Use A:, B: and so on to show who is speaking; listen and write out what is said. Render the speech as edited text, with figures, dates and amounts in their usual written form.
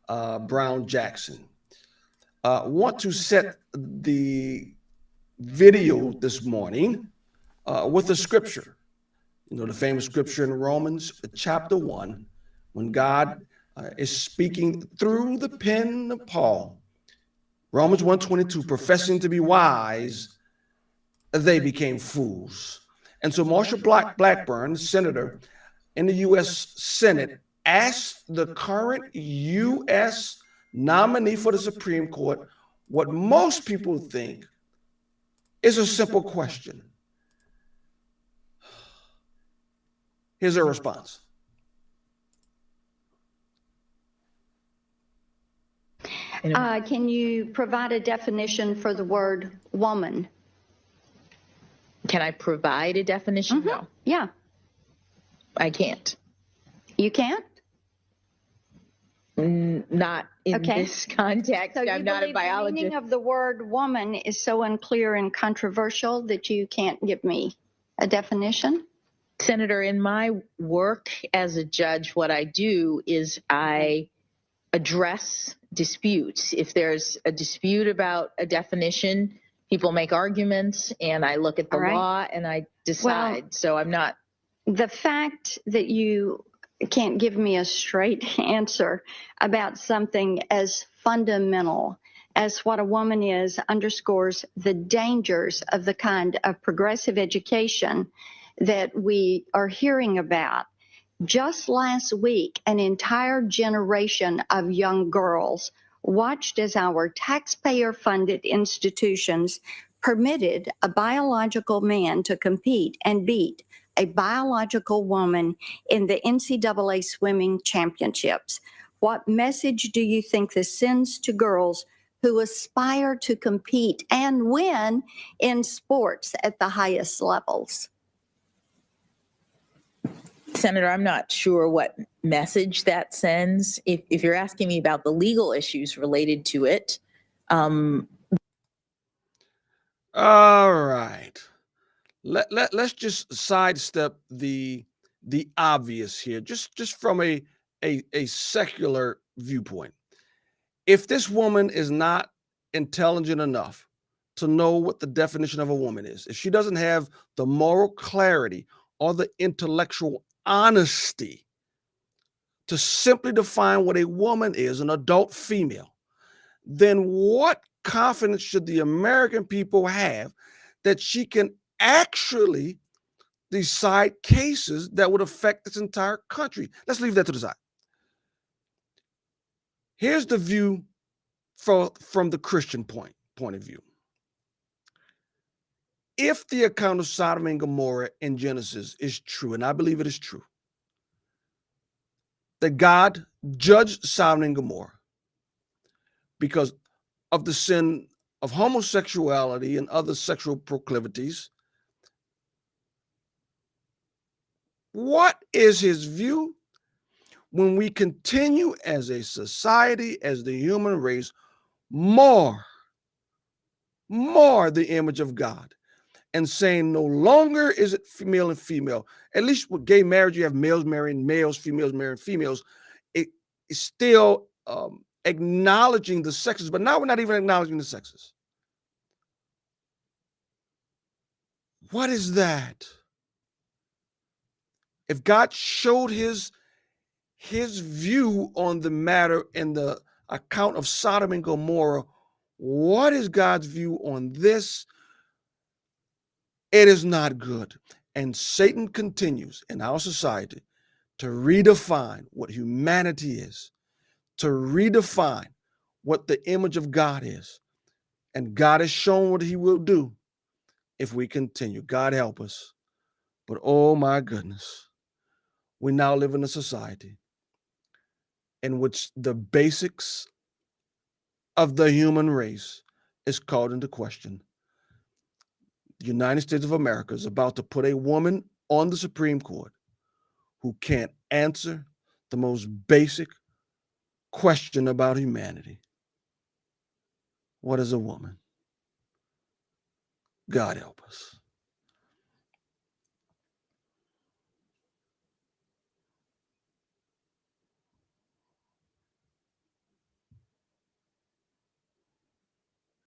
A: Brown Jackson. Want to set the video this morning with a scripture. You know, the famous scripture in Romans chapter 1, when God is speaking through the pen of Paul. Romans 1:22, professing to be wise, they became fools. And so Marsha Blackburn, senator in the U.S. Senate, asked the current U.S. nominee for the Supreme Court what most people think is a simple question. Here's her response.
B: Can you provide a definition for the word woman?
C: Can I provide a definition?
B: Mm-hmm.
C: No.
B: Yeah.
C: I can't.
B: You can't?
C: Not in this context.
B: So
C: I'm not a biologist.
B: The meaning of the word woman is so unclear and controversial that you can't give me a definition?
C: Senator, in my work as a judge, what I do is I address disputes. If there's a dispute about a definition, people make arguments, and I look at the law and I decide.
B: Well,
C: so I'm not.
B: The fact that you can't give me a straight answer about something as fundamental as what a woman is underscores the dangers of the kind of progressive education that we are hearing about. Just last week, an entire generation of young girls watched as our taxpayer-funded institutions permitted a biological man to compete and beat a biological woman in the NCAA swimming championships. What message do you think this sends to girls who aspire to compete and win in sports at the highest levels?
C: Senator, I'm not sure what message that sends. If you're asking me about the legal issues related to it.
A: All right. Let's just sidestep the obvious here, just from a secular viewpoint. If this woman is not intelligent enough to know what the definition of a woman is, if she doesn't have the moral clarity or the intellectual honesty to simply define what a woman is, an adult female, then what confidence should the American people have that she can actually decide cases that would affect this entire country? Let's leave that to the side. Here's the view from the Christian point of view. If the account of Sodom and Gomorrah in Genesis is true, and I believe it is true, that God judged Sodom and Gomorrah because of the sin of homosexuality and other sexual proclivities, what is his view when we continue as a society, as the human race, more the image of God, and saying no longer is it female and female? At least with gay marriage, you have males marrying males, females marrying females. It is still acknowledging the sexes, but now we're not even acknowledging the sexes. What is that? If God showed his view on the matter in the account of Sodom and Gomorrah, what is God's view on this? It is not good. And Satan continues in our society to redefine what humanity is, to redefine what the image of God is. And God has shown what he will do if we continue. God help us. But oh my goodness, we now live in a society in which the basics of the human race is called into question. The United States of America is about to put a woman on the Supreme Court who can't answer the most basic question about humanity. What is a woman? God help us.